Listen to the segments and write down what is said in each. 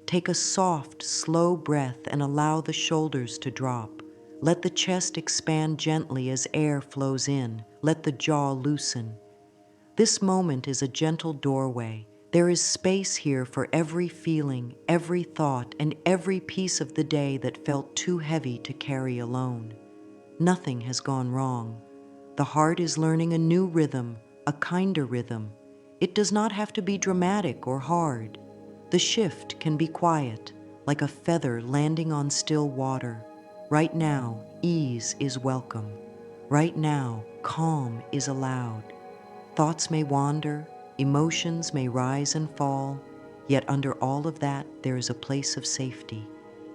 Take a soft, slow breath and allow the shoulders to drop. Let the chest expand gently as air flows in. Let the jaw loosen. This moment is a gentle doorway. There is space here for every feeling, every thought, and every piece of the day that felt too heavy to carry alone. Nothing has gone wrong. The heart is learning a new rhythm, a kinder rhythm. It does not have to be dramatic or hard. The shift can be quiet, like a feather landing on still water. Right now, ease is welcome. Right now, calm is allowed. Thoughts may wander, emotions may rise and fall, yet under all of that, there is a place of safety.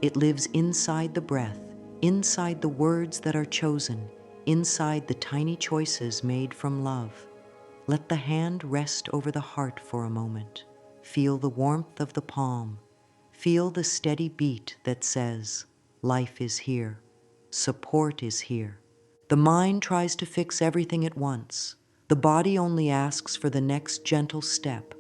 It lives inside the breath, inside the words that are chosen, inside the tiny choices made from love. Let the hand rest over the heart for a moment. Feel the warmth of the palm. Feel the steady beat that says, life is here. Support is here. The mind tries to fix everything at once. The body only asks for the next gentle step.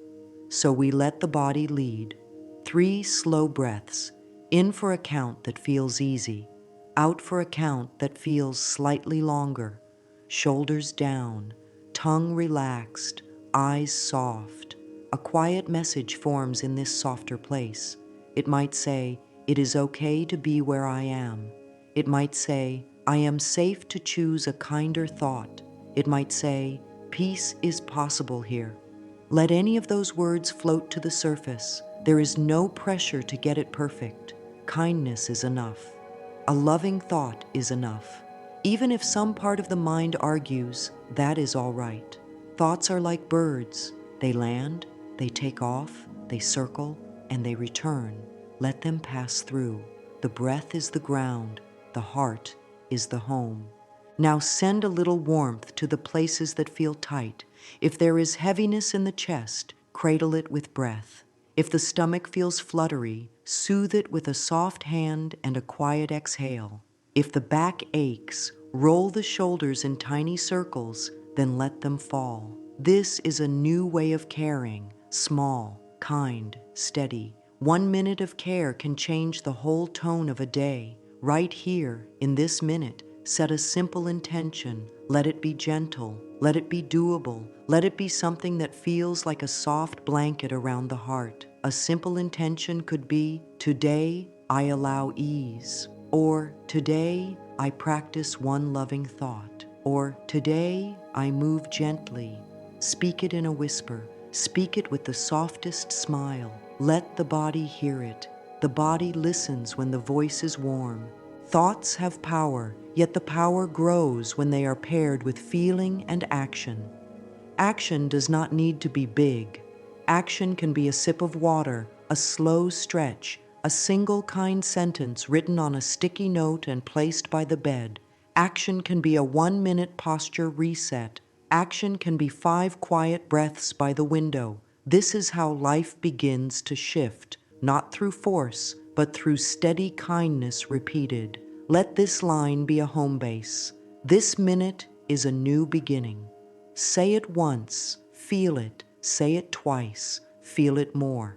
So we let the body lead. 3 slow breaths, in for a count that feels easy, out for a count that feels slightly longer, shoulders down, tongue relaxed, eyes soft. A quiet message forms in this softer place. It might say, it is okay to be where I am. It might say, I am safe to choose a kinder thought. It might say, peace is possible here. Let any of those words float to the surface. There is no pressure to get it perfect. Kindness is enough. A loving thought is enough. Even if some part of the mind argues, that is all right. Thoughts are like birds. They land, they take off, they circle, and they return. Let them pass through. The breath is the ground. The heart is the home. Now send a little warmth to the places that feel tight. If there is heaviness in the chest, cradle it with breath. If the stomach feels fluttery, soothe it with a soft hand and a quiet exhale. If the back aches, roll the shoulders in tiny circles, then let them fall. This is a new way of caring, small, kind, steady. 1 minute of care can change the whole tone of a day. Right here, in this minute, set a simple intention. Let it be gentle. Let it be doable. Let it be something that feels like a soft blanket around the heart. A simple intention could be, today I allow ease. Or, today I practice one loving thought. Or, today I move gently. Speak it in a whisper. Speak it with the softest smile. Let the body hear it. The body listens when the voice is warm. Thoughts have power, yet the power grows when they are paired with feeling and action. Action does not need to be big. Action can be a sip of water, a slow stretch, a single kind sentence written on a sticky note and placed by the bed. Action can be a 1-minute posture reset. Action can be 5 quiet breaths by the window. This is how life begins to shift, not through force, but through steady kindness repeated. Let this line be a home base. This minute is a new beginning. Say it once, feel it. Say it twice, feel it more.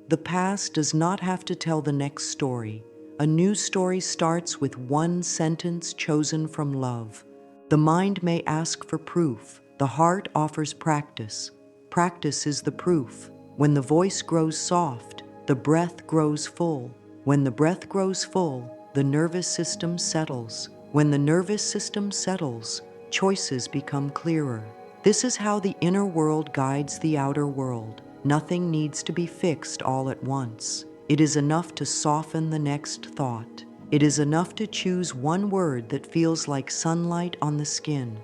The past does not have to tell the next story. A new story starts with 1 sentence chosen from love. The mind may ask for proof. The heart offers practice. Practice is the proof. When the voice grows soft, the breath grows full. When the breath grows full, the nervous system settles. When the nervous system settles, choices become clearer. This is how the inner world guides the outer world. Nothing needs to be fixed all at once. It is enough to soften the next thought. It is enough to choose one word that feels like sunlight on the skin.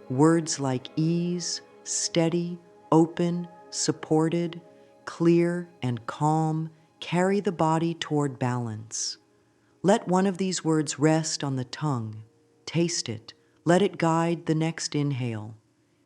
Words like ease, steady, open, supported, clear, and calm carry the body toward balance. Let one of these words rest on the tongue. Taste it. Let it guide the next inhale.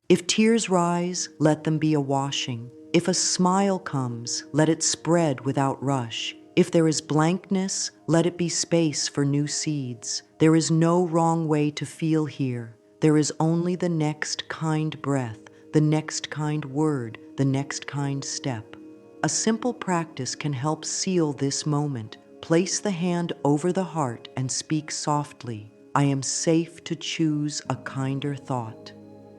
If tears rise, let them be a washing. If a smile comes, let it spread without rush. If there is blankness, let it be space for new seeds. There is no wrong way to feel here. There is only the next kind breath, the next kind word, the next kind step. A simple practice can help seal this moment. Place the hand over the heart and speak softly. I am safe to choose a kinder thought.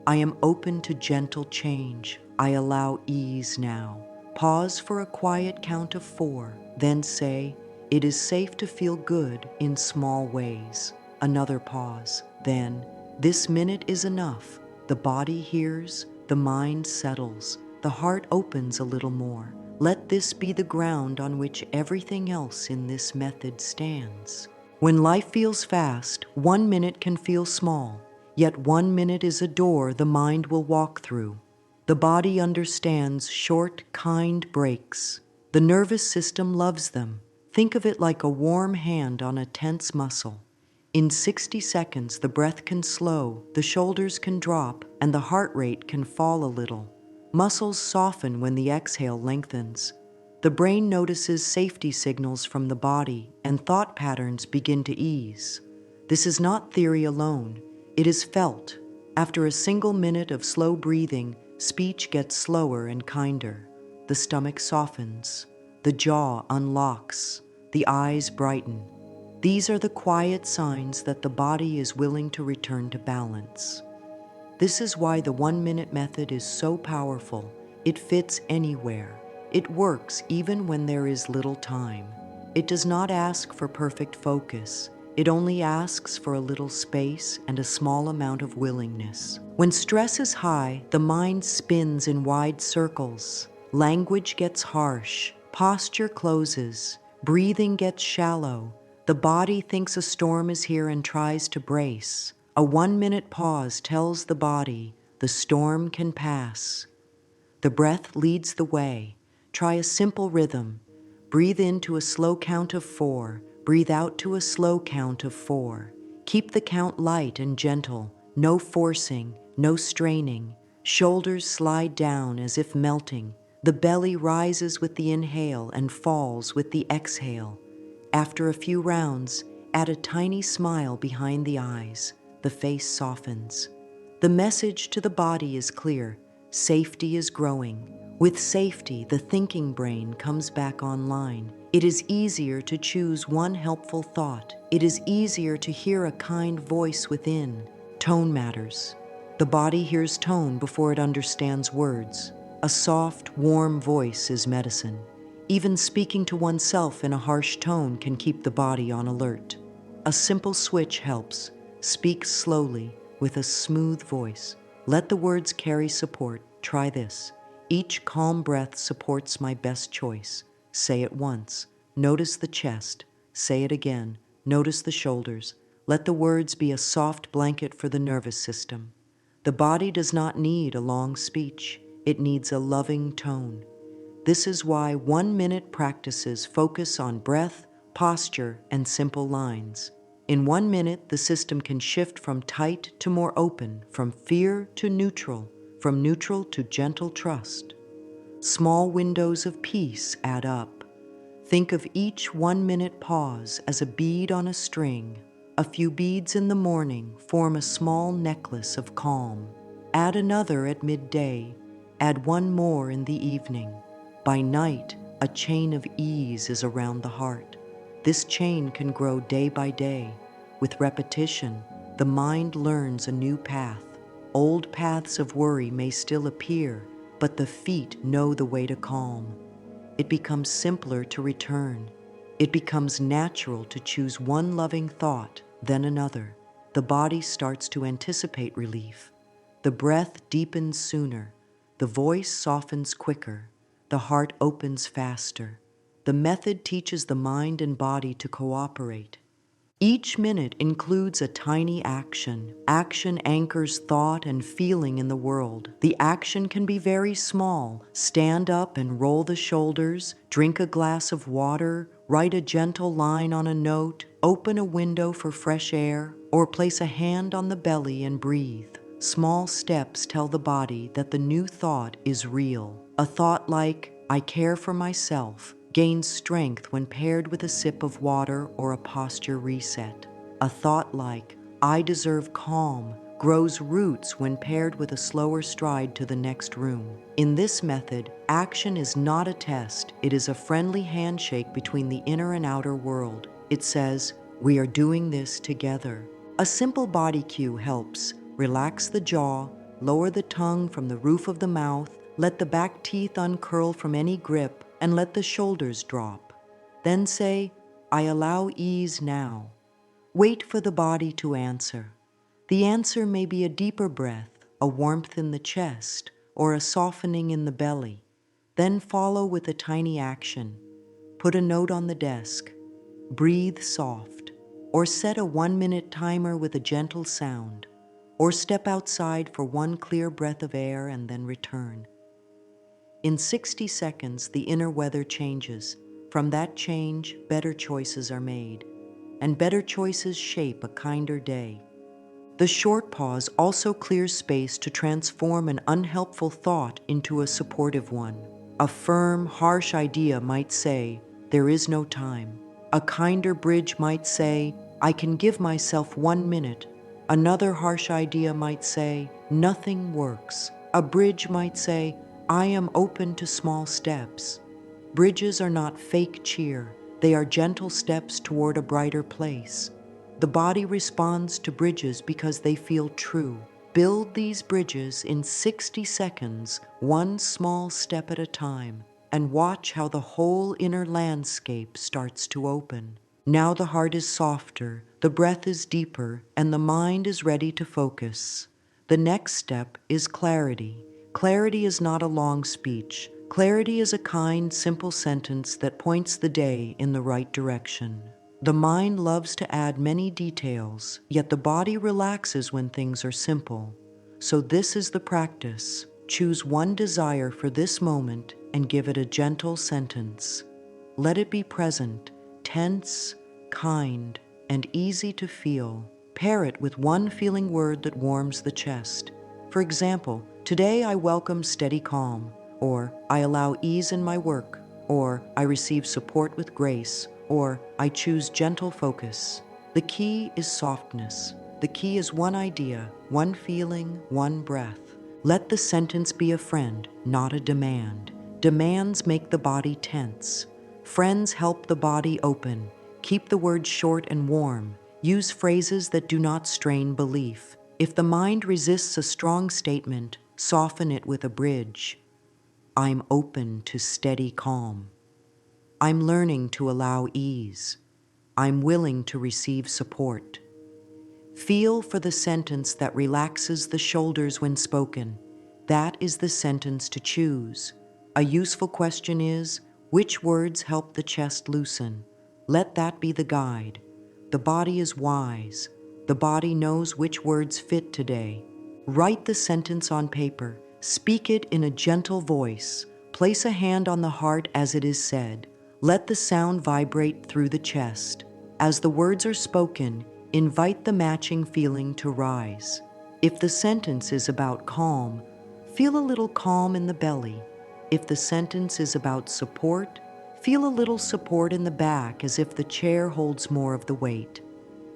I am open to gentle change. I allow ease now. Pause for a quiet count of 4, then say, it is safe to feel good in small ways. Another pause, then, this minute is enough. The body hears, the mind settles, the heart opens a little more. Let this be the ground on which everything else in this method stands. When life feels fast, 1 minute can feel small, yet 1 minute is a door the mind will walk through. The body understands short, kind breaks. The nervous system loves them. Think of it like a warm hand on a tense muscle. In 60 seconds, the breath can slow, the shoulders can drop, and the heart rate can fall a little. Muscles soften when the exhale lengthens. The brain notices safety signals from the body, and thought patterns begin to ease. This is not theory alone. It is felt. After a single minute of slow breathing, speech gets slower and kinder. The stomach softens. The jaw unlocks. The eyes brighten. These are the quiet signs that the body is willing to return to balance. This is why the 1-minute method is so powerful. It fits anywhere. It works even when there is little time. It does not ask for perfect focus. It only asks for a little space and a small amount of willingness. When stress is high, the mind spins in wide circles. Language gets harsh. Posture closes. Breathing gets shallow. The body thinks a storm is here and tries to brace. A 1-minute pause tells the body, the storm can pass. The breath leads the way. Try a simple rhythm. Breathe into a slow count of 4. Breathe out to a slow count of 4. Keep the count light and gentle. No forcing, no straining. Shoulders slide down as if melting. The belly rises with the inhale and falls with the exhale. After a few rounds, add a tiny smile behind the eyes. The face softens. The message to the body is clear. Safety is growing. With safety, the thinking brain comes back online. It is easier to choose one helpful thought. It is easier to hear a kind voice within. Tone matters. The body hears tone before it understands words. A soft, warm voice is medicine. Even speaking to oneself in a harsh tone can keep the body on alert. A simple switch helps. Speak slowly, with a smooth voice. Let the words carry support. Try this. Each calm breath supports my best choice. Say it once. Notice the chest. Say it again. Notice the shoulders. Let the words be a soft blanket for the nervous system. The body does not need a long speech. It needs a loving tone. This is why 1-minute practices focus on breath, posture, and simple lines. In 1 minute, the system can shift from tight to more open, from fear to neutral, from neutral to gentle trust. Small windows of peace add up. Think of each 1-minute pause as a bead on a string. A few beads in the morning form a small necklace of calm. Add another at midday. Add one more in the evening. By night, a chain of ease is around the heart. This chain can grow day by day. With repetition, the mind learns a new path. Old paths of worry may still appear, but the feet know the way to calm. It becomes simpler to return. It becomes natural to choose one loving thought, then another. The body starts to anticipate relief. The breath deepens sooner. The voice softens quicker. The heart opens faster. The method teaches the mind and body to cooperate. Each minute includes a tiny action. Action anchors thought and feeling in the world. The action can be very small. Stand up and roll the shoulders, drink a glass of water, write a gentle line on a note, open a window for fresh air, or place a hand on the belly and breathe. Small steps tell the body that the new thought is real. A thought like, I care for myself, gains strength when paired with a sip of water or a posture reset. A thought like, I deserve calm, grows roots when paired with a slower stride to the next room. In this method, action is not a test, it is a friendly handshake between the inner and outer world. It says, "We are doing this together." A simple body cue helps. Relax the jaw, lower the tongue from the roof of the mouth, let the back teeth uncurl from any grip, and let the shoulders drop. Then say, "I allow ease now." Wait for the body to answer. The answer may be a deeper breath, a warmth in the chest, or a softening in the belly. Then follow with a tiny action. Put a note on the desk. Breathe soft, or set a 1-minute timer with a gentle sound, or step outside for one clear breath of air and then return. In 60 seconds, the inner weather changes. From that change, better choices are made, and better choices shape a kinder day. The short pause also clears space to transform an unhelpful thought into a supportive one. A firm, harsh idea might say, "There is no time." A kinder bridge might say, "I can give myself 1 minute." Another harsh idea might say, "Nothing works." A bridge might say, "I am open to small steps." Bridges are not fake cheer, they are gentle steps toward a brighter place. The body responds to bridges because they feel true. Build these bridges in 60 seconds, one small step at a time, and watch how the whole inner landscape starts to open. Now the heart is softer, the breath is deeper, and the mind is ready to focus. The next step is clarity. Clarity is not a long speech. Clarity is a kind, simple sentence that points the day in the right direction. The mind loves to add many details, yet the body relaxes when things are simple. So this is the practice. Choose one desire for this moment and give it a gentle sentence. Let it be present, tense, kind, and easy to feel. Pair it with one feeling word that warms the chest. For example, today I welcome steady calm, or I allow ease in my work, or I receive support with grace, or I choose gentle focus. The key is softness. The key is one idea, one feeling, one breath. Let the sentence be a friend, not a demand. Demands make the body tense. Friends help the body open. Keep the words short and warm. Use phrases that do not strain belief. If the mind resists a strong statement, soften it with a bridge. I'm open to steady calm. I'm learning to allow ease. I'm willing to receive support. Feel for the sentence that relaxes the shoulders when spoken. That is the sentence to choose. A useful question is, which words help the chest loosen? Let that be the guide. The body is wise. The body knows which words fit today. Write the sentence on paper. Speak it in a gentle voice. Place a hand on the heart as it is said. Let the sound vibrate through the chest. As the words are spoken, invite the matching feeling to rise. If the sentence is about calm, feel a little calm in the belly. If the sentence is about support, feel a little support in the back as if the chair holds more of the weight.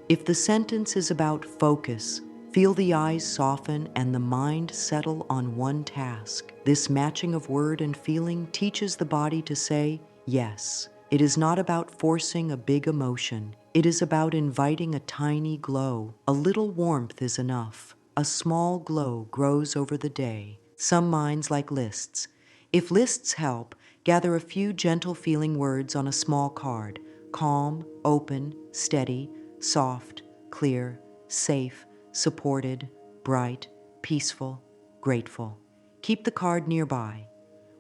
If the sentence is about focus, feel the eyes soften and the mind settle on one task. This matching of word and feeling teaches the body to say, yes. It is not about forcing a big emotion. It is about inviting a tiny glow. A little warmth is enough. A small glow grows over the day. Some minds like lists. If lists help, gather a few gentle feeling words on a small card. Calm, open, steady, soft, clear, safe, supported, bright, peaceful, grateful. Keep the card nearby.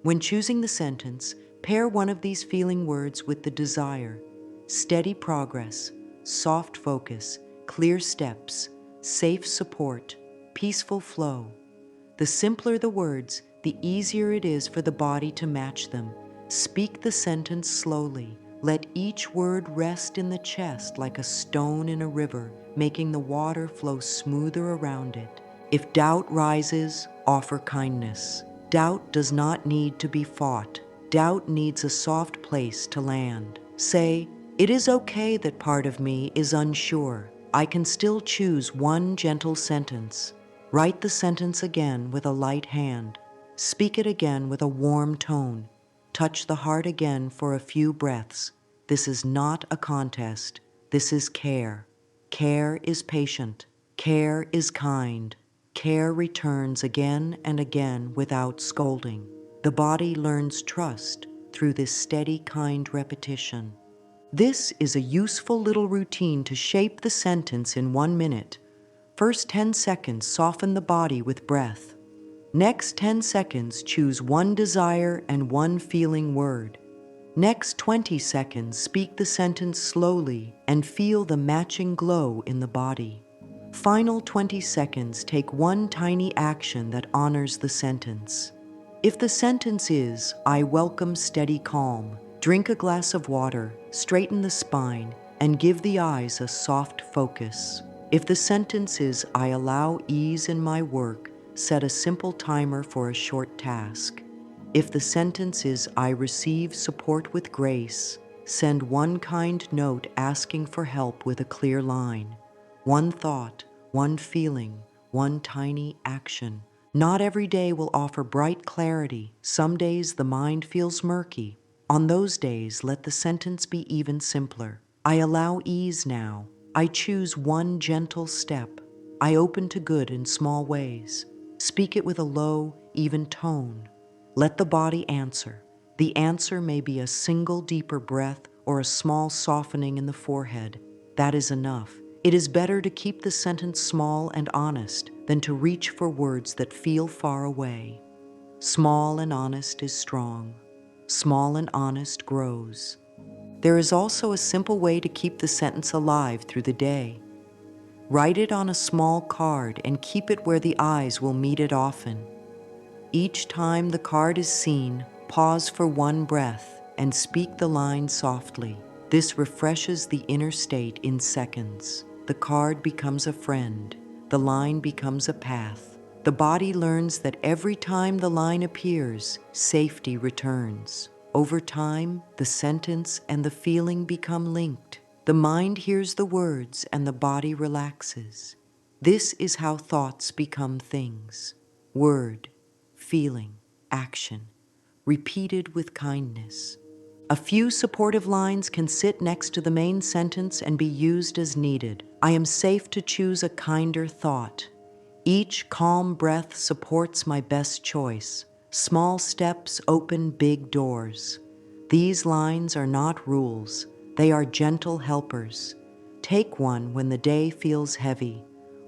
When choosing the sentence, pair one of these feeling words with the desire. Steady progress, soft focus, clear steps, safe support, peaceful flow. The simpler the words, the easier it is for the body to match them. Speak the sentence slowly. Let each word rest in the chest like a stone in a river, making the water flow smoother around it. If doubt rises, offer kindness. Doubt does not need to be fought. Doubt needs a soft place to land. Say, "It is okay that part of me is unsure. I can still choose one gentle sentence. Write the sentence again with a light hand. Speak it again with a warm tone. Touch the heart again for a few breaths. This is not a contest. This is care. Care is patient. Care is kind. Care returns again and again without scolding. The body learns trust through this steady, kind repetition. This is a useful little routine to shape the sentence in 1 minute. First 10 seconds, soften the body with breath. Next 10 seconds, choose one desire and one feeling word. Next 20 seconds, speak the sentence slowly and feel the matching glow in the body. Final 20 seconds, take one tiny action that honors the sentence. If the sentence is, I welcome steady calm, drink a glass of water, straighten the spine, and give the eyes a soft focus. If the sentence is, I allow ease in my work, set a simple timer for a short task. If the sentence is, I receive support with grace, send one kind note asking for help with a clear line. One thought, one feeling, one tiny action. Not every day will offer bright clarity. Some days the mind feels murky. On those days, let the sentence be even simpler. I allow ease now. I choose one gentle step. I open to good in small ways. Speak it with a low, even tone. Let the body answer. The answer may be a single deeper breath or a small softening in the forehead. That is enough. It is better to keep the sentence small and honest than to reach for words that feel far away. Small and honest is strong. Small and honest grows. There is also a simple way to keep the sentence alive through the day. Write it on a small card and keep it where the eyes will meet it often. Each time the card is seen, pause for one breath and speak the line softly. This refreshes the inner state in seconds. The card becomes a friend. The line becomes a path. The body learns that every time the line appears, safety returns. Over time, the sentence and the feeling become linked. The mind hears the words and the body relaxes. This is how thoughts become things. Word, feeling, action, repeated with kindness. A few supportive lines can sit next to the main sentence and be used as needed. I am safe to choose a kinder thought. Each calm breath supports my best choice. Small steps open big doors. These lines are not rules. They are gentle helpers. Take one when the day feels heavy.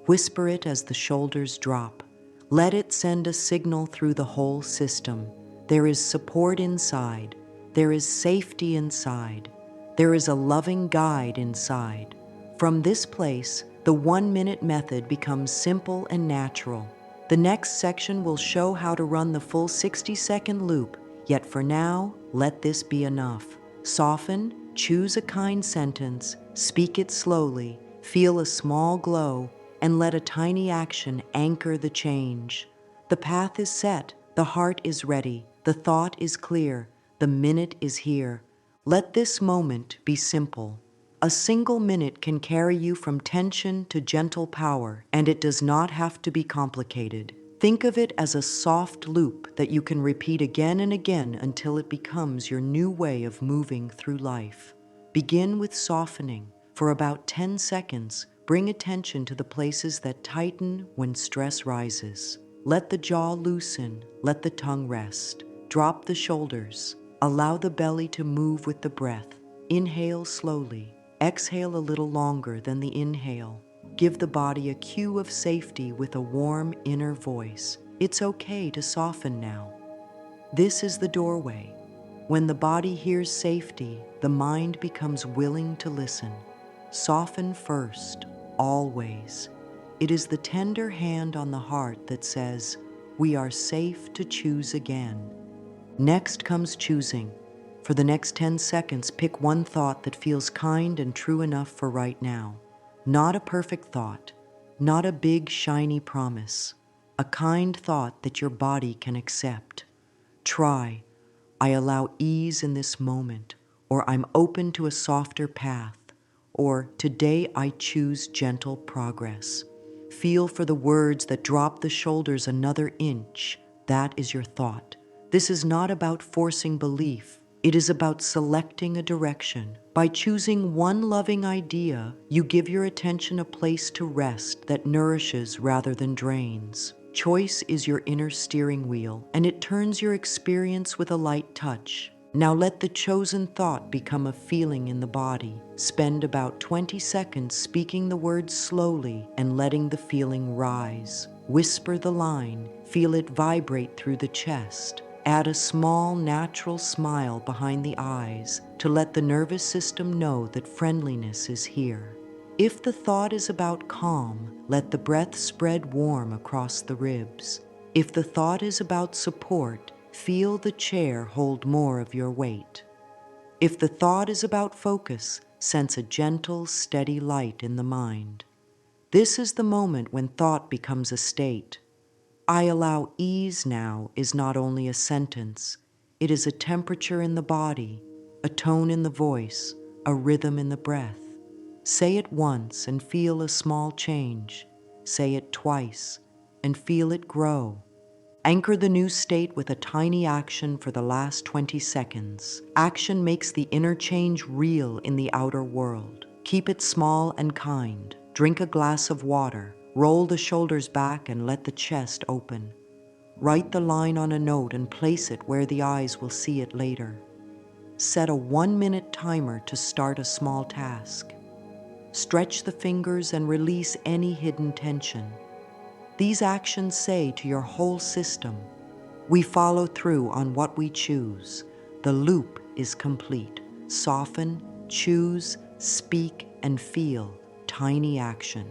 Whisper it as the shoulders drop. Let it send a signal through the whole system. There is support inside. There is safety inside. There is a loving guide inside. From this place, the 1-minute method becomes simple and natural. The next section will show how to run the full 60-second loop, yet for now, let this be enough. Soften, choose a kind sentence, speak it slowly, feel a small glow, and let a tiny action anchor the change. The path is set, the heart is ready, the thought is clear, the minute is here. Let this moment be simple. A single minute can carry you from tension to gentle power, and it does not have to be complicated. Think of it as a soft loop that you can repeat again and again until it becomes your new way of moving through life. Begin with softening. For about 10 seconds, bring attention to the places that tighten when stress rises. Let the jaw loosen, let the tongue rest. Drop the shoulders. Allow the belly to move with the breath. Inhale slowly. Exhale a little longer than the inhale. Give the body a cue of safety with a warm inner voice. It's okay to soften now. This is the doorway. When the body hears safety, the mind becomes willing to listen. Soften first, always. It is the tender hand on the heart that says, we are safe to choose again. Next comes choosing. For the next 10 seconds, pick one thought that feels kind and true enough for right now. Not a perfect thought, not a big, shiny promise. A kind thought that your body can accept. Try, I allow ease in this moment, or I'm open to a softer path, or today I choose gentle progress. Feel for the words that drop the shoulders another inch. That is your thought. This is not about forcing belief. It is about selecting a direction. By choosing one loving idea, you give your attention a place to rest that nourishes rather than drains. Choice is your inner steering wheel, and it turns your experience with a light touch. Now let the chosen thought become a feeling in the body. Spend about 20 seconds speaking the words slowly and letting the feeling rise. Whisper the line, feel it vibrate through the chest. Add a small, natural smile behind the eyes to let the nervous system know that friendliness is here. If the thought is about calm, let the breath spread warm across the ribs. If the thought is about support, feel the chair hold more of your weight. If the thought is about focus, sense a gentle, steady light in the mind. This is the moment when thought becomes a state. I allow ease now is not only a sentence, it is a temperature in the body, a tone in the voice, a rhythm in the breath. Say it once and feel a small change. Say it twice and feel it grow. Anchor the new state with a tiny action for the last 20 seconds. Action makes the inner change real in the outer world. Keep it small and kind. Drink a glass of water. Roll the shoulders back and let the chest open. Write the line on a note and place it where the eyes will see it later. Set a 1-minute timer to start a small task. Stretch the fingers and release any hidden tension. These actions say to your whole system, we follow through on what we choose. The loop is complete. Soften, choose, speak, and feel. Tiny action.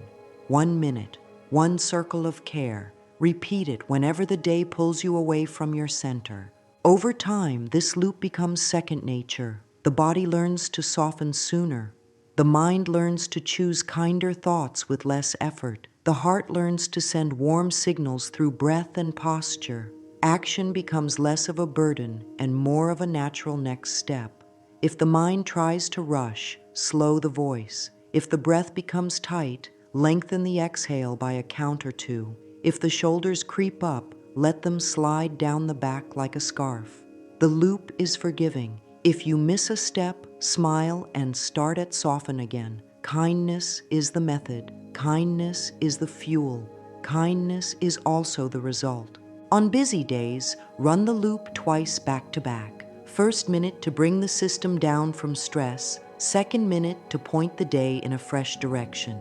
1 minute, one circle of care. Repeat it whenever the day pulls you away from your center. Over time, this loop becomes second nature. The body learns to soften sooner. The mind learns to choose kinder thoughts with less effort. The heart learns to send warm signals through breath and posture. Action becomes less of a burden and more of a natural next step. If the mind tries to rush, slow the voice. If the breath becomes tight, lengthen the exhale by a count or two. If the shoulders creep up, let them slide down the back like a scarf. The loop is forgiving. If you miss a step, smile and start at soften again. Kindness is the method. Kindness is the fuel. Kindness is also the result. On busy days, run the loop twice back to back. First minute to bring the system down from stress. Second minute to point the day in a fresh direction.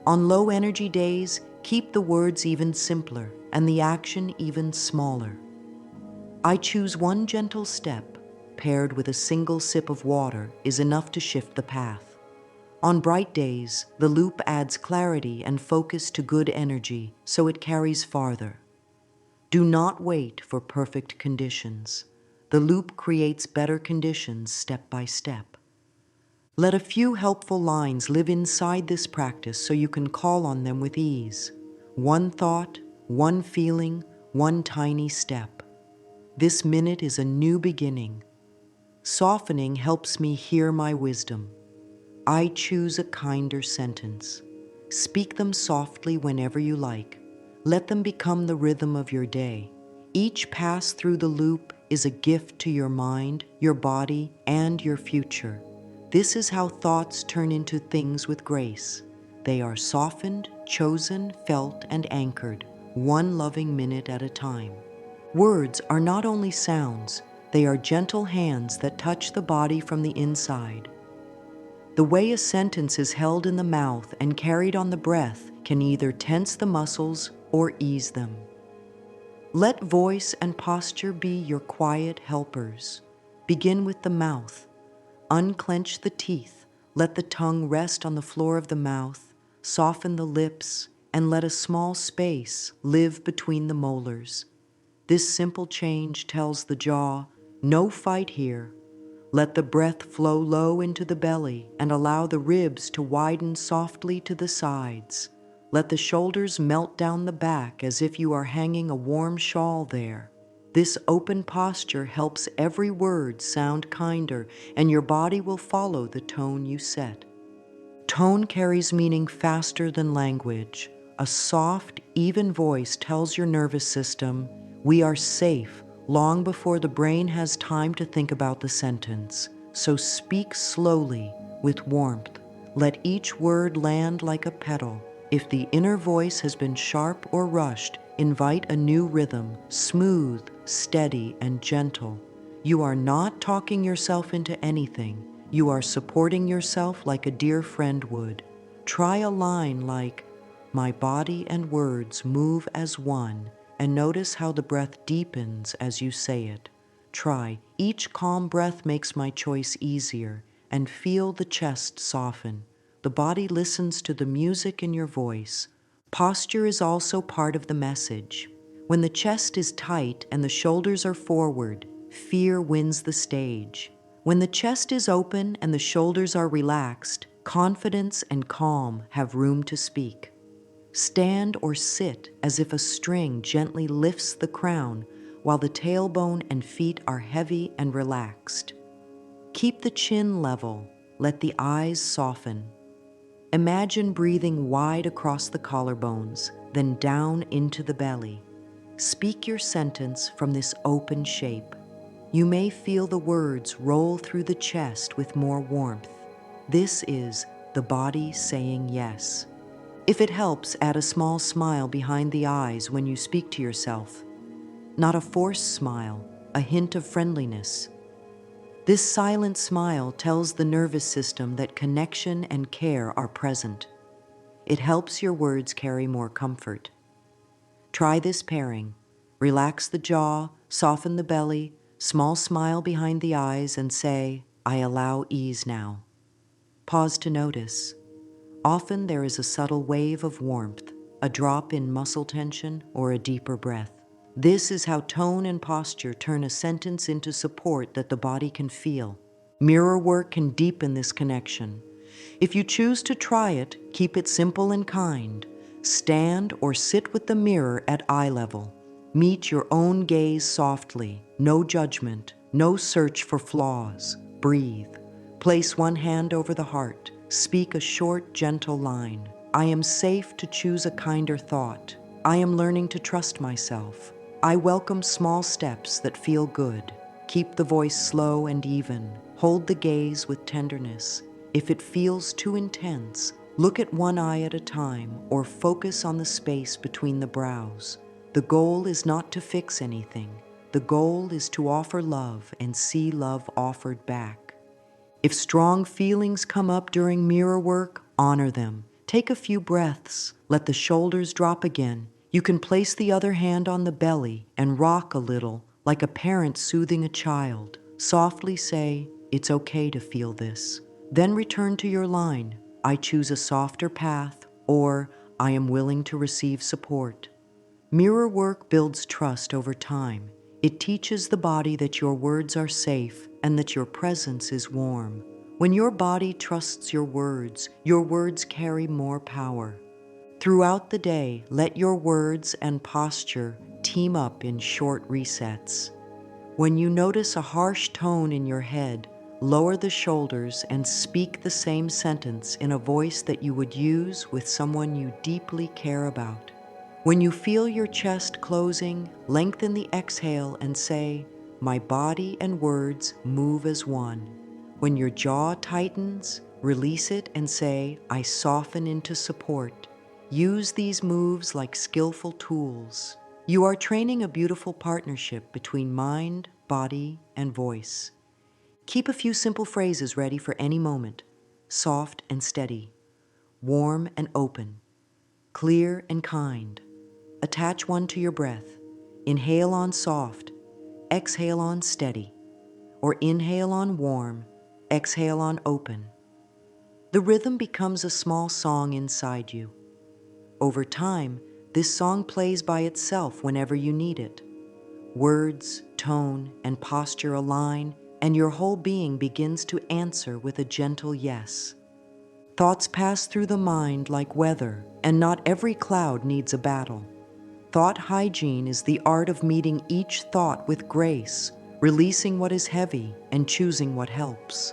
On low energy days, keep the words even simpler and the action even smaller. I choose one gentle step, paired with a single sip of water, is enough to shift the path. On bright days, the loop adds clarity and focus to good energy, so it carries farther. Do not wait for perfect conditions. The loop creates better conditions step by step. Let a few helpful lines live inside this practice so you can call on them with ease. One thought, one feeling, one tiny step. This minute is a new beginning. Softening helps me hear my wisdom. I choose a kinder sentence. Speak them softly whenever you like. Let them become the rhythm of your day. Each pass through the loop is a gift to your mind, your body, and your future. This is how thoughts turn into things with grace. They are softened, chosen, felt, and anchored, one loving minute at a time. Words are not only sounds, they are gentle hands that touch the body from the inside. The way a sentence is held in the mouth and carried on the breath can either tense the muscles or ease them. Let voice and posture be your quiet helpers. Begin with the mouth. Unclench the teeth. Let the tongue rest on the floor of the mouth. Soften the lips and let a small space live between the molars. This simple change tells the jaw, no fight here. Let the breath flow low into the belly and allow the ribs to widen softly to the sides. Let the shoulders melt down the back as if you are hanging a warm shawl there. This open posture helps every word sound kinder, and your body will follow the tone you set. Tone carries meaning faster than language. A soft, even voice tells your nervous system, "We are safe," long before the brain has time to think about the sentence. So speak slowly, with warmth. Let each word land like a petal. If the inner voice has been sharp or rushed, invite a new rhythm, smooth, steady, and gentle. You are not talking yourself into anything. You are supporting yourself like a dear friend would. Try a line like, "My body and words move as one," and notice how the breath deepens as you say it. Try, "Each calm breath makes my choice easier," and feel the chest soften. The body listens to the music in your voice. Posture is also part of the message. When the chest is tight and the shoulders are forward, fear wins the stage. When the chest is open and the shoulders are relaxed, confidence and calm have room to speak. Stand or sit as if a string gently lifts the crown while the tailbone and feet are heavy and relaxed. Keep the chin level, let the eyes soften. Imagine breathing wide across the collarbones, then down into the belly. Speak your sentence from this open shape. You may feel the words roll through the chest with more warmth. This is the body saying yes. If it helps, add a small smile behind the eyes when you speak to yourself. Not a forced smile, a hint of friendliness. This silent smile tells the nervous system that connection and care are present. It helps your words carry more comfort. Try this pairing. Relax the jaw, soften the belly, small smile behind the eyes, and say, "I allow ease now." Pause to notice. Often there is a subtle wave of warmth, a drop in muscle tension, or a deeper breath. This is how tone and posture turn a sentence into support that the body can feel. Mirror work can deepen this connection. If you choose to try it, keep it simple and kind. Stand or sit with the mirror at eye level. Meet your own gaze softly. No judgment, no search for flaws. Breathe. Place one hand over the heart. Speak a short, gentle line. "I am safe to choose a kinder thought. I am learning to trust myself. I welcome small steps that feel good." Keep the voice slow and even. Hold the gaze with tenderness. If it feels too intense, look at one eye at a time or focus on the space between the brows. The goal is not to fix anything. The goal is to offer love and see love offered back. If strong feelings come up during mirror work, honor them. Take a few breaths. Let the shoulders drop again. You can place the other hand on the belly and rock a little, like a parent soothing a child. Softly say, "It's okay to feel this." Then return to your line, "I choose a softer path," or "I am willing to receive support." Mirror work builds trust over time. It teaches the body that your words are safe and that your presence is warm. When your body trusts your words carry more power. Throughout the day, let your words and posture team up in short resets. When you notice a harsh tone in your head, lower the shoulders and speak the same sentence in a voice that you would use with someone you deeply care about. When you feel your chest closing, lengthen the exhale and say, "My body and words move as one." When your jaw tightens, release it and say, "I soften into support." Use these moves like skillful tools. You are training a beautiful partnership between mind, body, and voice. Keep a few simple phrases ready for any moment. Soft and steady, warm and open, clear and kind. Attach one to your breath. Inhale on soft, exhale on steady, or inhale on warm, exhale on open. The rhythm becomes a small song inside you. Over time, this song plays by itself whenever you need it. Words, tone, and posture align, and your whole being begins to answer with a gentle yes. Thoughts pass through the mind like weather, and not every cloud needs a battle. Thought hygiene is the art of meeting each thought with grace, releasing what is heavy and choosing what helps.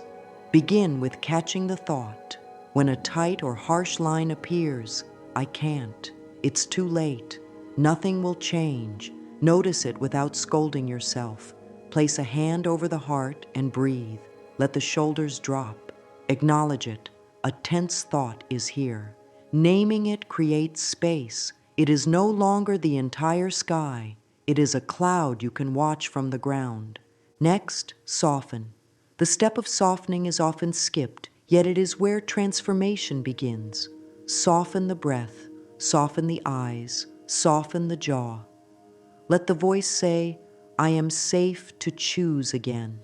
Begin with catching the thought. When a tight or harsh line appears, I can't. It's too late. Nothing will change. Notice it without scolding yourself. Place a hand over the heart and breathe. Let the shoulders drop. Acknowledge it. A tense thought is here. Naming it creates space. It is no longer the entire sky. It is a cloud you can watch from the ground. Next, soften. The step of softening is often skipped, yet it is where transformation begins. Soften the breath, soften the eyes, soften the jaw. Let the voice say, I am safe to choose again.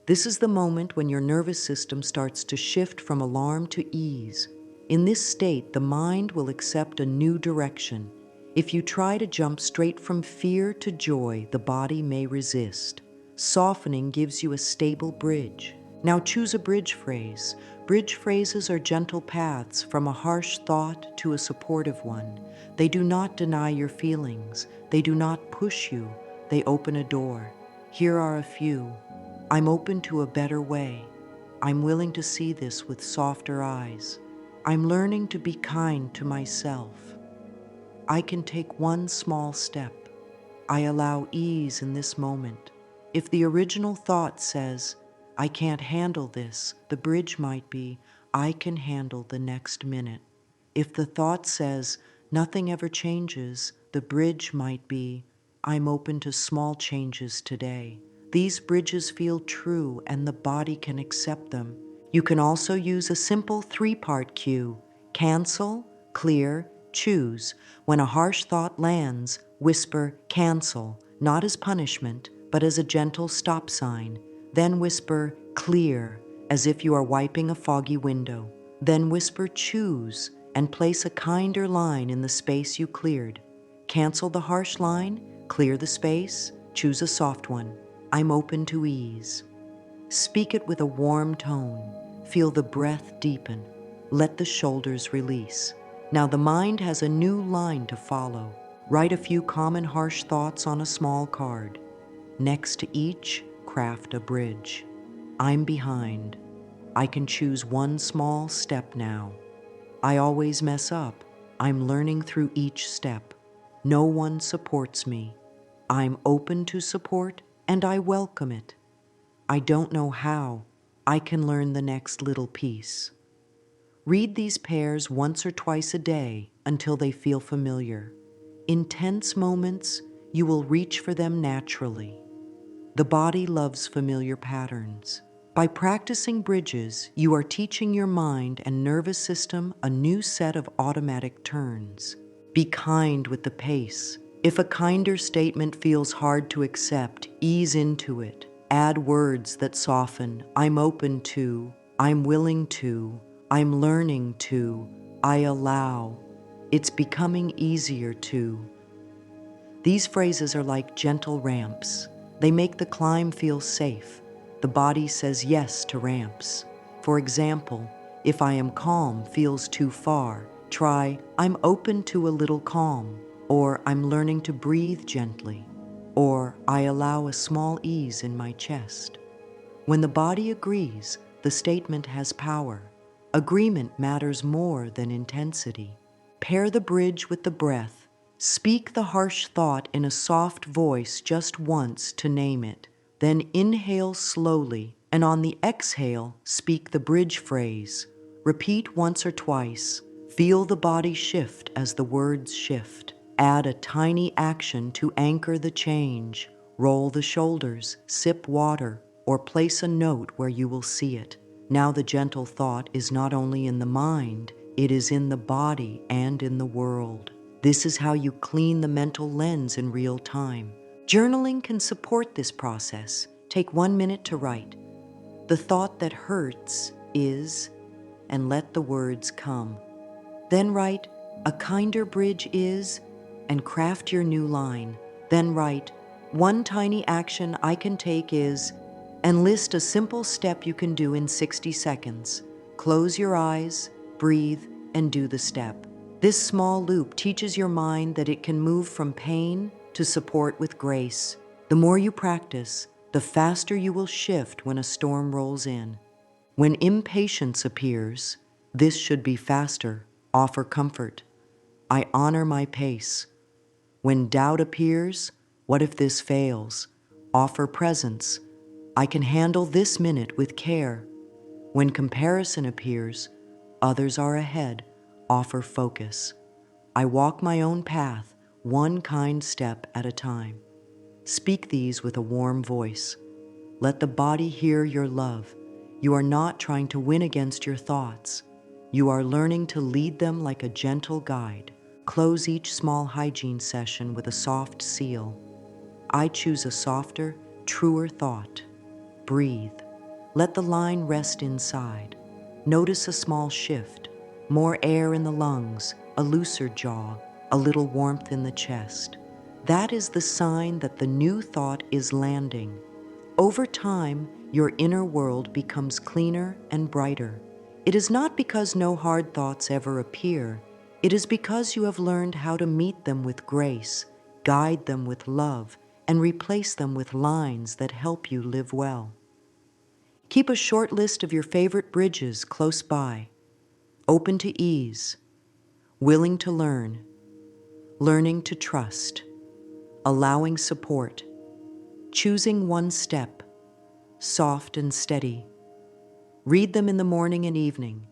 This is the moment when your nervous system starts to shift from alarm to ease. In this state, the mind will accept a new direction. If you try to jump straight from fear to joy, the body may resist. Softening gives you a stable bridge. Now choose a bridge phrase. Bridge phrases are gentle paths from a harsh thought to a supportive one. They do not deny your feelings. They do not push you. They open a door. Here are a few. I'm open to a better way. I'm willing to see this with softer eyes. I'm learning to be kind to myself. I can take one small step. I allow ease in this moment. If the original thought says, I can't handle this, the bridge might be, I can handle the next minute. If the thought says, nothing ever changes, the bridge might be, I'm open to small changes today. These bridges feel true and the body can accept them. You can also use a simple 3-part cue. Cancel, clear, choose. When a harsh thought lands, whisper cancel, not as punishment, but as a gentle stop sign. Then whisper clear, as if you are wiping a foggy window. Then whisper choose, and place a kinder line in the space you cleared. Cancel the harsh line, clear the space, choose a soft one. I'm open to ease. Speak it with a warm tone. Feel the breath deepen. Let the shoulders release. Now the mind has a new line to follow. Write a few common harsh thoughts on a small card. Next to each, craft a bridge. I'm behind. I can choose one small step now. I always mess up. I'm learning through each step. No one supports me. I'm open to support and I welcome it. I don't know how. I can learn the next little piece. Read these pairs once or twice a day until they feel familiar. In tense moments, you will reach for them naturally. The body loves familiar patterns. By practicing bridges, you are teaching your mind and nervous system a new set of automatic turns. Be kind with the pace. If a kinder statement feels hard to accept, ease into it. Add words that soften. I'm open to, I'm willing to, I'm learning to, I allow. It's becoming easier to. These phrases are like gentle ramps. They make the climb feel safe. The body says yes to ramps. For example, if I am calm feels too far, try I'm open to a little calm, or I'm learning to breathe gently, or I allow a small ease in my chest. When the body agrees, the statement has power. Agreement matters more than intensity. Pair the bridge with the breath. Speak the harsh thought in a soft voice just once to name it. Then inhale slowly, and on the exhale, speak the bridge phrase. Repeat once or twice. Feel the body shift as the words shift. Add a tiny action to anchor the change. Roll the shoulders, sip water, or place a note where you will see it. Now the gentle thought is not only in the mind, it is in the body and in the world. This is how you clean the mental lens in real time. Journaling can support this process. Take 1 minute to write. The thought that hurts is, and let the words come. Then write, a kinder bridge is, and craft your new line. Then write, one tiny action I can take is, and list a simple step you can do in 60 seconds. Close your eyes, breathe, and do the step. This small loop teaches your mind that it can move from pain to support with grace. The more you practice, the faster you will shift when a storm rolls in. When impatience appears, This should be faster. Offer comfort. I honor my pace. When doubt appears, what if this fails? Offer presence. I can handle this minute with care. When comparison appears, others are ahead. Offer focus. I walk my own path, one kind step at a time. Speak these with a warm voice. Let the body hear your love. You are not trying to win against your thoughts. You are learning to lead them like a gentle guide. Close each small hygiene session with a soft seal. I choose a softer, truer thought. Breathe. Let the line rest inside. Notice a small shift. More air in the lungs, a looser jaw, a little warmth in the chest. That is the sign that the new thought is landing. Over time, your inner world becomes cleaner and brighter. It is not because no hard thoughts ever appear. It is because you have learned how to meet them with grace, guide them with love, and replace them with lines that help you live well. Keep a short list of your favorite bridges close by. Open to ease, willing to learn, learning to trust, allowing support, choosing one step, soft and steady. Read them in the morning and evening.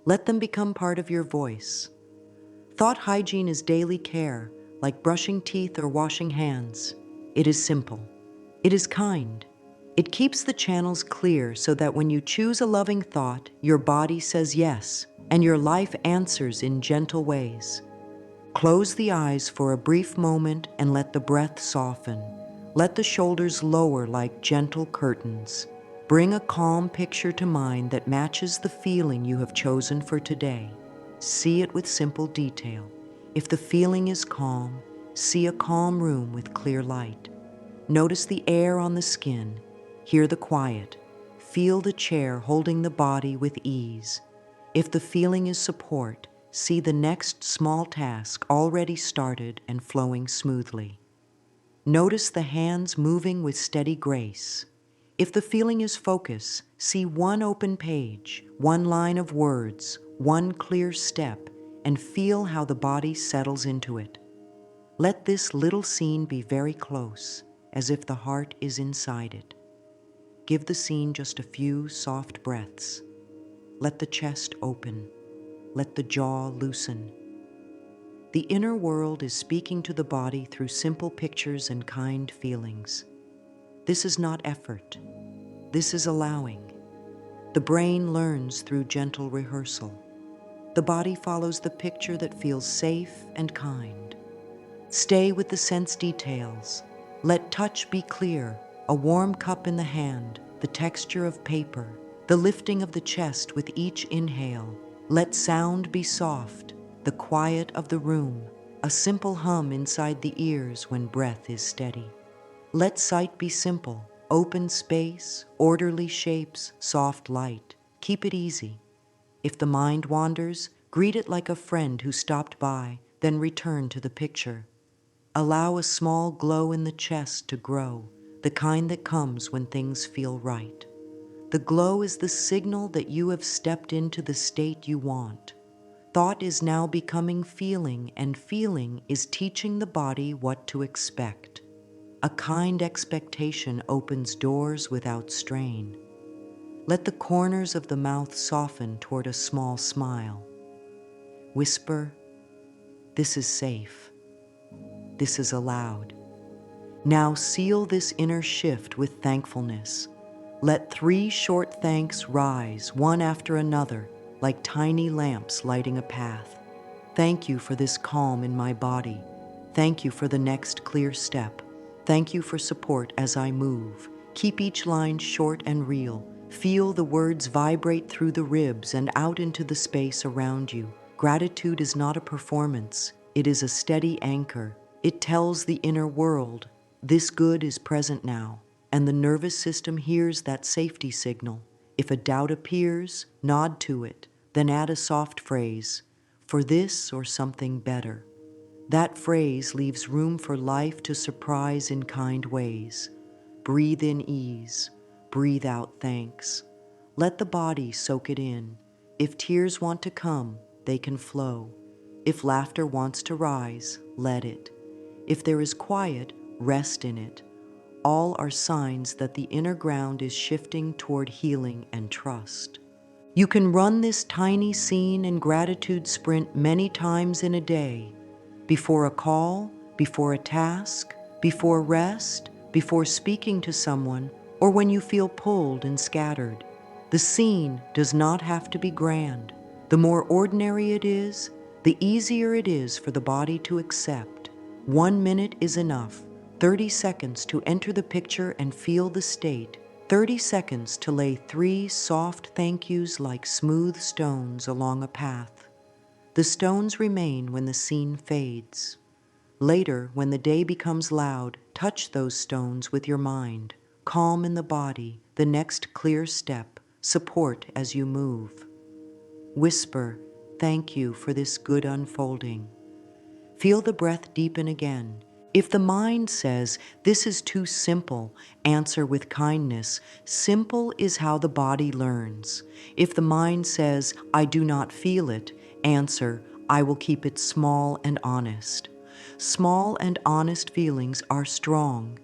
Let them become part of your voice. Thought hygiene is daily care, like brushing teeth or washing hands. It is simple. It is kind. It keeps the channels clear so that when you choose a loving thought, your body says yes, and your life answers in gentle ways. Close the eyes for a brief moment and let the breath soften. Let the shoulders lower like gentle curtains. Bring a calm picture to mind that matches the feeling you have chosen for today. See it with simple detail. If the feeling is calm, see a calm room with clear light. Notice the air on the skin. Hear the quiet. Feel the chair holding the body with ease. If the feeling is support, see the next small task already started and flowing smoothly. Notice the hands moving with steady grace. If the feeling is focus, see one open page, one line of words, one clear step, and feel how the body settles into it. Let this little scene be very close, as if the heart is inside it. Give the scene just a few soft breaths. Let the chest open. Let the jaw loosen. The inner world is speaking to the body through simple pictures and kind feelings. This is not effort. This is allowing. The brain learns through gentle rehearsal. The body follows the picture that feels safe and kind. Stay with the sense details. Let touch be clear, a warm cup in the hand, the texture of paper, the lifting of the chest with each inhale. Let sound be soft, the quiet of the room, a simple hum inside the ears when breath is steady. Let sight be simple, open space, orderly shapes, soft light. Keep it easy. If the mind wanders, greet it like a friend who stopped by, then return to the picture. Allow a small glow in the chest to grow, the kind that comes when things feel right. The glow is the signal that you have stepped into the state you want. Thought is now becoming feeling, and feeling is teaching the body what to expect. A kind expectation opens doors without strain. Let the corners of the mouth soften toward a small smile. Whisper, "This is safe. This is allowed." Now seal this inner shift with thankfulness. Let 3 short thanks rise, one after another, like tiny lamps lighting a path. Thank you for this calm in my body. Thank you for the next clear step. Thank you for support as I move. Keep each line short and real. Feel the words vibrate through the ribs and out into the space around you. Gratitude is not a performance. It is a steady anchor. It tells the inner world, this good is present now, and the nervous system hears that safety signal. If a doubt appears, nod to it, then add a soft phrase, for this or something better. That phrase leaves room for life to surprise in kind ways. Breathe in ease, breathe out thanks. Let the body soak it in. If tears want to come, they can flow. If laughter wants to rise, let it. If there is quiet, rest in it. All are signs that the inner ground is shifting toward healing and trust. You can run this tiny scene and gratitude sprint many times in a day. Before a call, before a task, before rest, before speaking to someone, or when you feel pulled and scattered. The scene does not have to be grand. The more ordinary it is, the easier it is for the body to accept. 1 minute is enough. 30 seconds to enter the picture and feel the state. 30 seconds to lay 3 soft thank yous like smooth stones along a path. The stones remain when the scene fades. Later, when the day becomes loud, touch those stones with your mind. Calm in the body, the next clear step, support as you move. Whisper, thank you for this good unfolding. Feel the breath deepen again. If the mind says, this is too simple, answer with kindness. Simple is how the body learns. If the mind says, I do not feel it, answer, I will keep it small and honest. Small and honest feelings are strong.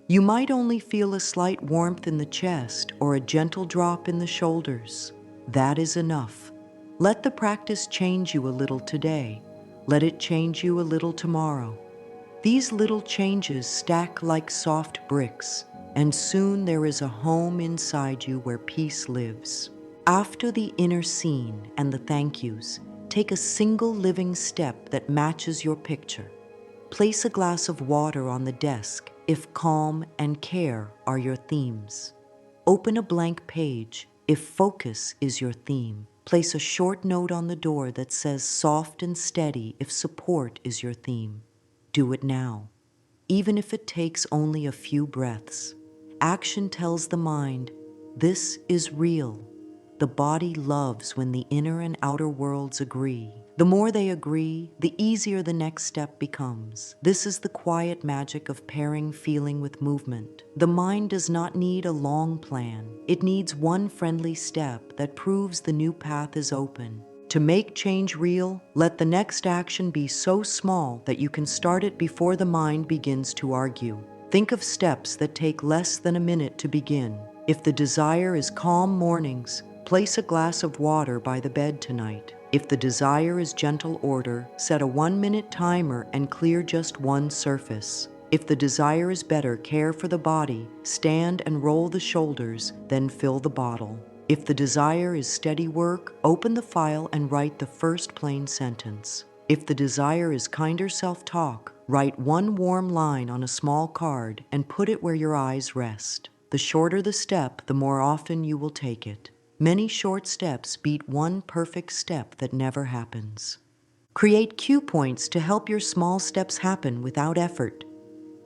You might only feel a slight warmth in the chest or a gentle drop in the shoulders. That is enough. Let the practice change you a little today. Let it change you a little tomorrow. These little changes stack like soft bricks, and soon there is a home inside you where peace lives. After the inner scene and the thank yous, take a single living step that matches your picture. Place a glass of water on the desk if calm and care are your themes. Open a blank page if focus is your theme. Place a short note on the door that says soft and steady if support is your theme. Do it now, even if it takes only a few breaths. Action tells the mind, this is real. The body loves when the inner and outer worlds agree. The more they agree, the easier the next step becomes. This is the quiet magic of pairing feeling with movement. The mind does not need a long plan. It needs one friendly step that proves the new path is open. To make change real, let the next action be so small that you can start it before the mind begins to argue. Think of steps that take less than a minute to begin. If the desire is calm mornings, place a glass of water by the bed tonight. If the desire is gentle order, set a 1-minute timer and clear just one surface. If the desire is better care for the body, stand and roll the shoulders, then fill the bottle. If the desire is steady work, open the file and write the first plain sentence. If the desire is kinder self-talk, write one warm line on a small card and put it where your eyes rest. The shorter the step, the more often you will take it. Many short steps beat one perfect step that never happens. Create cue points to help your small steps happen without effort.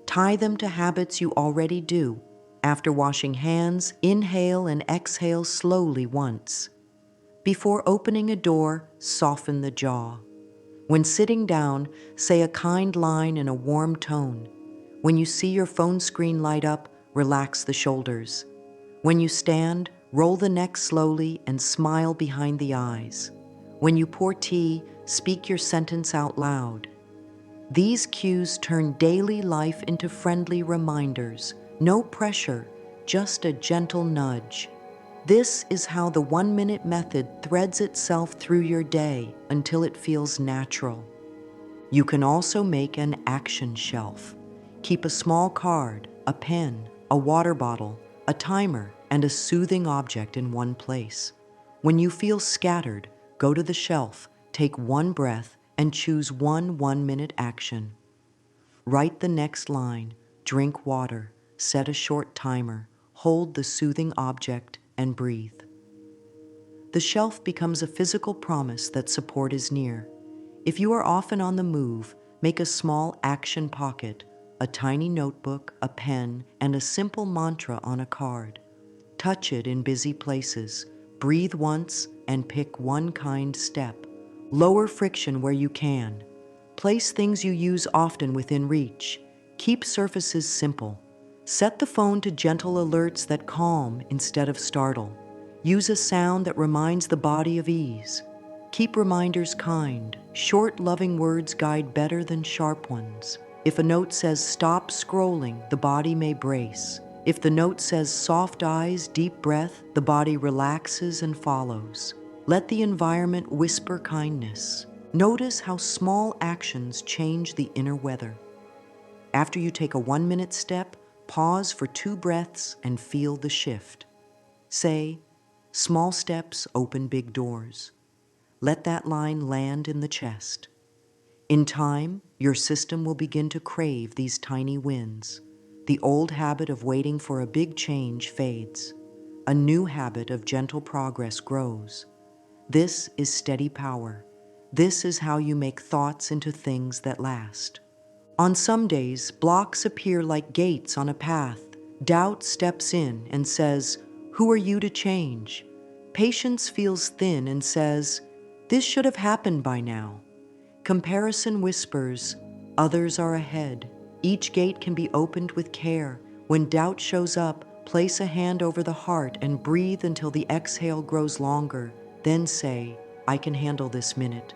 Tie them to habits you already do. After washing hands, inhale and exhale slowly once. Before opening a door, soften the jaw. When sitting down, say a kind line in a warm tone. When you see your phone screen light up, relax the shoulders. When you stand, roll the neck slowly and smile behind the eyes. When you pour tea, speak your sentence out loud. These cues turn daily life into friendly reminders. No pressure, just a gentle nudge. This is how the 1-minute method threads itself through your day until it feels natural. You can also make an action shelf. Keep a small card, a pen, a water bottle, a timer, and a soothing object in one place. When you feel scattered, go to the shelf, take one breath, and choose one 1-minute action. Write the next line, drink water, set a short timer, hold the soothing object, and breathe. The shelf becomes a physical promise that support is near. If you are often on the move, make a small action pocket, a tiny notebook, a pen, and a simple mantra on a card. Touch it in busy places. Breathe once and pick one kind step. Lower friction where you can. Place things you use often within reach. Keep surfaces simple. Set the phone to gentle alerts that calm instead of startle. Use a sound that reminds the body of ease. Keep reminders kind. Short, loving words guide better than sharp ones. If a note says stop scrolling, the body may brace. If the note says soft eyes, deep breath, the body relaxes and follows. Let the environment whisper kindness. Notice how small actions change the inner weather. After you take a 1-minute step, pause for 2 breaths and feel the shift. Say, small steps open big doors. Let that line land in the chest. In time, your system will begin to crave these tiny wins. The old habit of waiting for a big change fades. A new habit of gentle progress grows. This is steady power. This is how you make thoughts into things that last. On some days, blocks appear like gates on a path. Doubt steps in and says, "Who are you to change?" Patience feels thin and says, "This should have happened by now." Comparison whispers, "Others are ahead." Each gate can be opened with care. When doubt shows up, place a hand over the heart and breathe until the exhale grows longer. Then say, "I can handle this minute."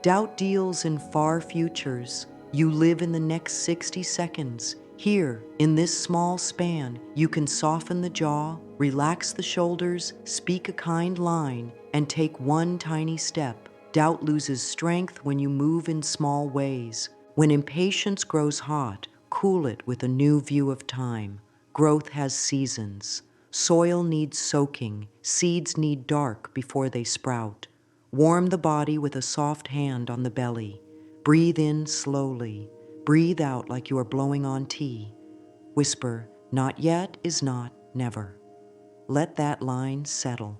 Doubt deals in far futures. You live in the next 60 seconds. Here, in this small span, you can soften the jaw, relax the shoulders, speak a kind line, and take one tiny step. Doubt loses strength when you move in small ways. When impatience grows hot, cool it with a new view of time. Growth has seasons. Soil needs soaking. Seeds need dark before they sprout. Warm the body with a soft hand on the belly. Breathe in slowly. Breathe out like you are blowing on tea. Whisper, "Not yet is not never." Let that line settle.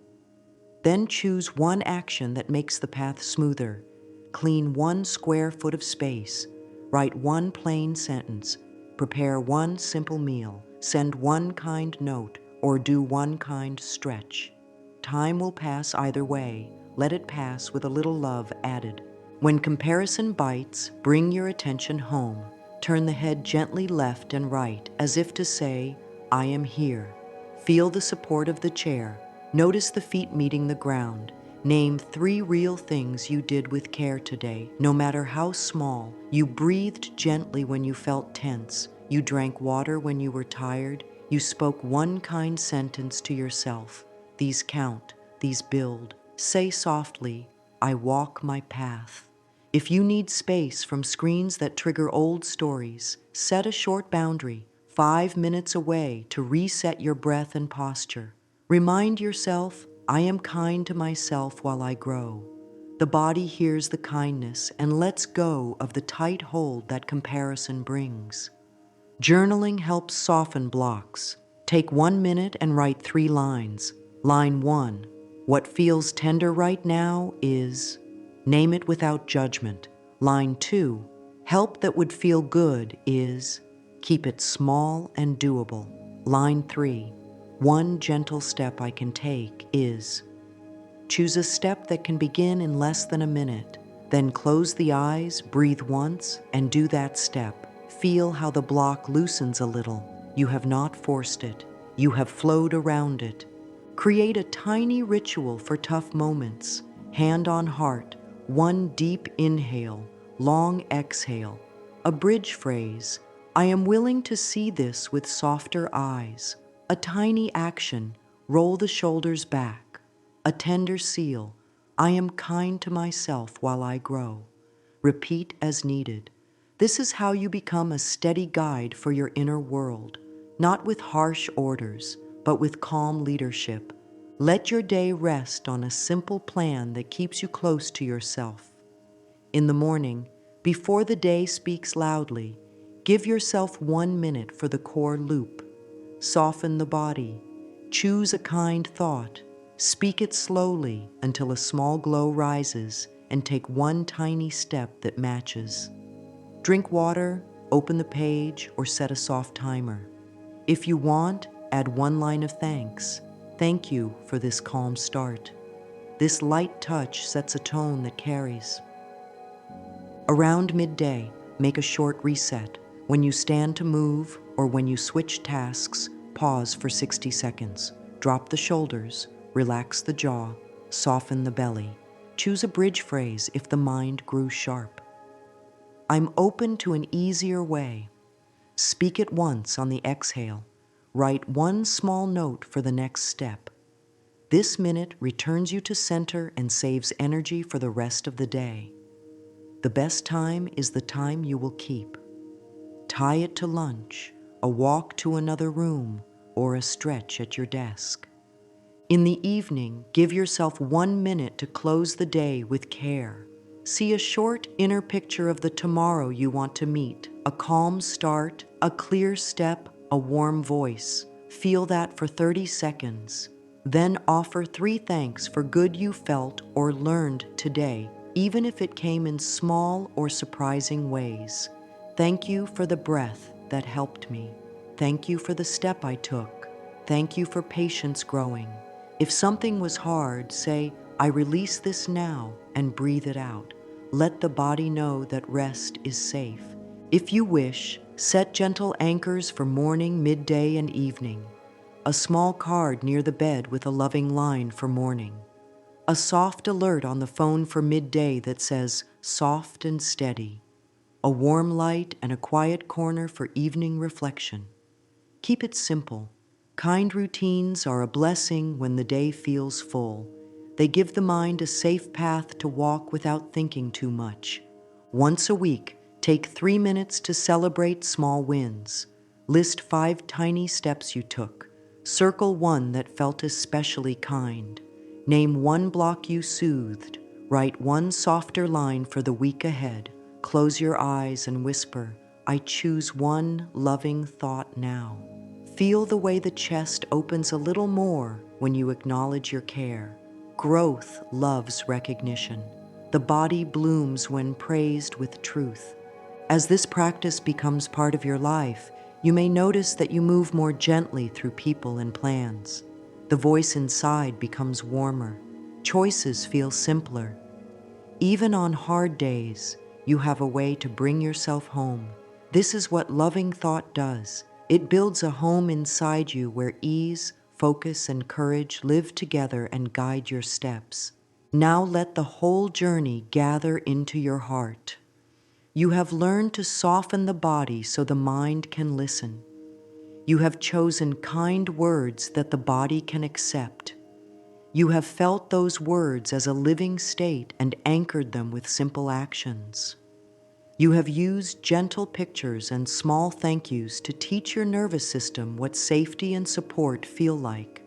Then choose one action that makes the path smoother. Clean 1 square foot of space. Write 1 plain sentence. Prepare 1 simple meal. Send 1 kind note, or do 1 kind stretch. Time will pass either way. Let it pass with a little love added. When comparison bites, bring your attention home. Turn the head gently left and right, as if to say, "I am here." Feel the support of the chair. Notice the feet meeting the ground. Name 3 real things you did with care today, no matter how small. You breathed gently when you felt tense. You drank water when you were tired. You spoke 1 kind sentence to yourself. These count, these build. Say softly, "I walk my path." If you need space from screens that trigger old stories, set a short boundary, 5 minutes away, to reset your breath and posture. Remind yourself, "I am kind to myself while I grow." The body hears the kindness and lets go of the tight hold that comparison brings. Journaling helps soften blocks. Take 1 minute and write 3 lines. Line 1, "What feels tender right now is..." Name it without judgment. Line 2, "Help that would feel good is..." Keep it small and doable. Line 3, "One gentle step I can take is..." Choose a step that can begin in less than a minute. Then close the eyes, breathe once, and do that step. Feel how the block loosens a little. You have not forced it. You have flowed around it. Create a tiny ritual for tough moments. Hand on heart, 1 deep inhale, long exhale. A bridge phrase, "I am willing to see this with softer eyes." A tiny action, roll the shoulders back. A tender seal, "I am kind to myself while I grow." Repeat as needed. This is how you become a steady guide for your inner world, not with harsh orders, but with calm leadership. Let your day rest on a simple plan that keeps you close to yourself. In the morning, before the day speaks loudly, give yourself 1 minute for the core loop. Soften the body. Choose a kind thought. Speak it slowly until a small glow rises, and take 1 tiny step that matches. Drink water, open the page, or set a soft timer. If you want, add 1 line of thanks. "Thank you for this calm start." This light touch sets a tone that carries. Around midday, make a short reset. When you stand to move or when you switch tasks, pause for 60 seconds. Drop the shoulders, Relax the jaw, soften the belly. Choose a bridge phrase if the mind grew sharp. I'm open to an easier way. Speak it once on the exhale. Write one small note for the next step. This minute returns you to center and saves energy for the rest of the day. The best time is the time you will keep. Tie it to lunch, a walk to another room, or a stretch at your desk. In the evening, give yourself 1 minute to close the day with care. See a short inner picture of the tomorrow you want to meet, a calm start, a clear step, a warm voice. Feel that for 30 seconds. Then offer 3 thanks for good you felt or learned today, even if it came in small or surprising ways. Thank you for the breath that helped me. Thank you for the step I took. Thank you for patience growing. If something was hard, say, I release this now, and breathe it out. Let the body know that rest is safe. If you wish, set gentle anchors for morning, midday, and evening. A small card near the bed with a loving line for morning. A soft alert on the phone for midday that says, soft and steady. A warm light and a quiet corner for evening reflection. Keep it simple. Kind routines are a blessing when the day feels full. They give the mind a safe path to walk without thinking too much. Once a week, take 3 minutes to celebrate small wins. List 5 tiny steps you took. Circle one that felt especially kind. Name one block you soothed. Write one softer line for the week ahead. Close your eyes and whisper, I choose one loving thought now. Feel the way the chest opens a little more when you acknowledge your care. Growth loves recognition. The body blooms when praised with truth. As this practice becomes part of your life, you may notice that you move more gently through people and plans. The voice inside becomes warmer. Choices feel simpler. Even on hard days, you have a way to bring yourself home. This is what loving thought does. It builds a home inside you where ease, focus, and courage live together and guide your steps. Now let the whole journey gather into your heart. You have learned to soften the body so the mind can listen. You have chosen kind words that the body can accept. You have felt those words as a living state and anchored them with simple actions. You have used gentle pictures and small thank yous to teach your nervous system what safety and support feel like.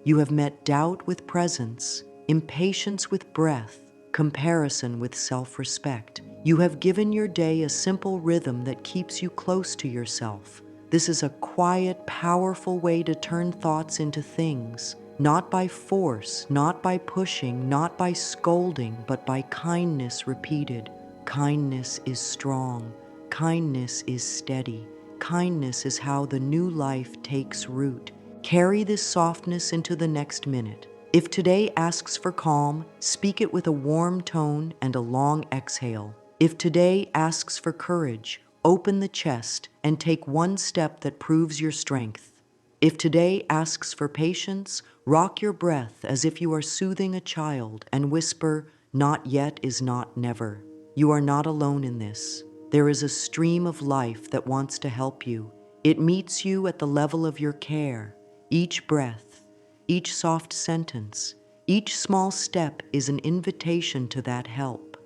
You have met doubt with presence, impatience with breath, comparison with self-respect. You have given your day a simple rhythm that keeps you close to yourself. This is a quiet, powerful way to turn thoughts into things, not by force, not by pushing, not by scolding, but by kindness repeated. Kindness is strong. Kindness is steady. Kindness is how the new life takes root. Carry this softness into the next minute. If today asks for calm, speak it with a warm tone and a long exhale. If today asks for courage, open the chest and take one step that proves your strength. If today asks for patience, rock your breath as if you are soothing a child and whisper, not yet is not never. You are not alone in this. There is a stream of life that wants to help you. It meets you at the level of your care. Each breath, each soft sentence, each small step is an invitation to that help.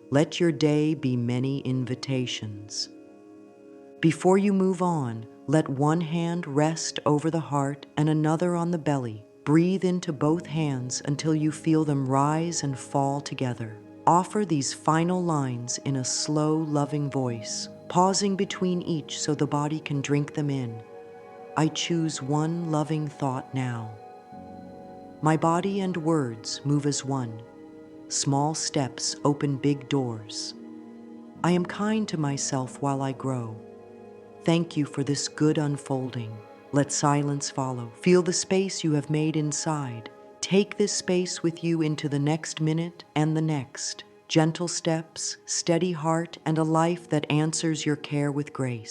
Let your day be many invitations. Before you move on, let one hand rest over the heart and another on the belly. Breathe into both hands until you feel them rise and fall together. Offer these final lines in a slow, loving voice, pausing between each so the body can drink them in. I choose one loving thought now. My body and words move as one. Small steps open big doors. I am kind to myself while I grow. Thank you for this good unfolding. Let silence follow. Feel the space you have made inside. Take this space with you into the next minute and the next. Gentle steps, steady heart, and a life that answers your care with grace.